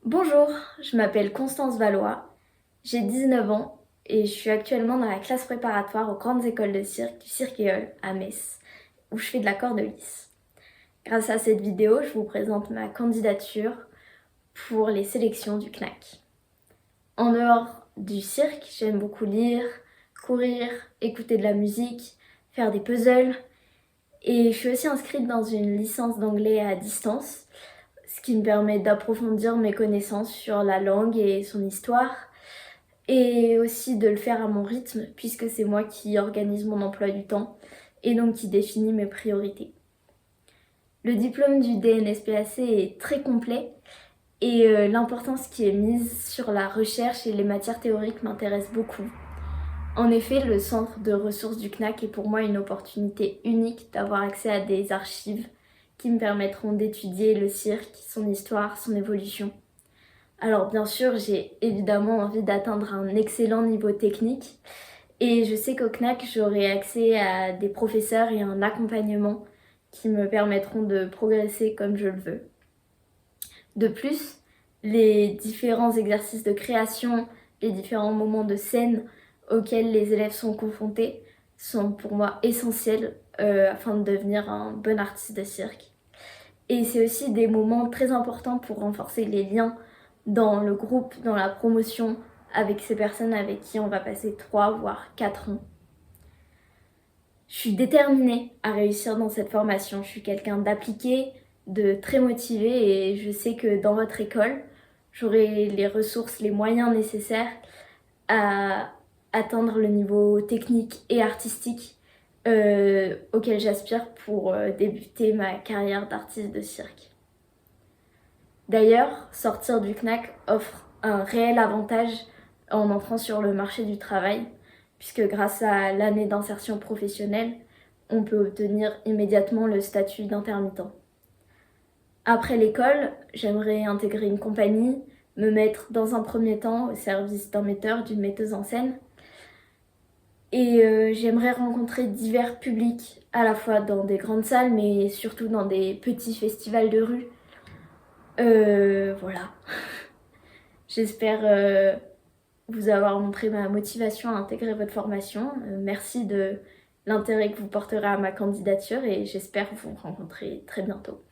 Bonjour, je m'appelle Constance Valois, j'ai 19 ans et je suis actuellement dans la classe préparatoire aux grandes écoles de cirque du Cirquéol à Metz, où je fais de la corde lisse. Grâce à cette vidéo, je vous présente ma candidature pour les sélections du CNAC. En dehors du cirque, j'aime beaucoup lire, courir, écouter de la musique, faire des puzzles et je suis aussi inscrite dans une licence d'anglais à distance, ce qui me permet d'approfondir mes connaissances sur la langue et son histoire, et aussi de le faire à mon rythme, puisque c'est moi qui organise mon emploi du temps, et donc qui définit mes priorités. Le diplôme du DNSPAC est très complet, et l'importance qui est mise sur la recherche et les matières théoriques m'intéresse beaucoup. En effet, le centre de ressources du CNAC est pour moi une opportunité unique d'avoir accès à des archives qui me permettront d'étudier le cirque, son histoire, son évolution. Alors bien sûr, j'ai évidemment envie d'atteindre un excellent niveau technique et je sais qu'au CNAC, j'aurai accès à des professeurs et un accompagnement qui me permettront de progresser comme je le veux. De plus, les différents exercices de création, les différents moments de scène auxquels les élèves sont confrontés sont pour moi essentiels afin de devenir un bon artiste de cirque. Et c'est aussi des moments très importants pour renforcer les liens dans le groupe, dans la promotion, avec ces personnes avec qui on va passer 3 voire 4 ans. Je suis déterminée à réussir dans cette formation. Je suis quelqu'un d'appliqué, de très motivé et je sais que dans votre école, j'aurai les ressources, les moyens nécessaires à atteindre le niveau technique et artistique auquel j'aspire pour débuter ma carrière d'artiste de cirque. D'ailleurs, sortir du CNAC offre un réel avantage en entrant sur le marché du travail, puisque grâce à l'année d'insertion professionnelle, on peut obtenir immédiatement le statut d'intermittent. Après l'école, j'aimerais intégrer une compagnie, me mettre dans un premier temps au service d'un metteur, d'une metteuse en scène, et j'aimerais rencontrer divers publics, à la fois dans des grandes salles, mais surtout dans des petits festivals de rue. Voilà. J'espère vous avoir montré ma motivation à intégrer votre formation. Merci de l'intérêt que vous porterez à ma candidature et j'espère vous rencontrer très bientôt.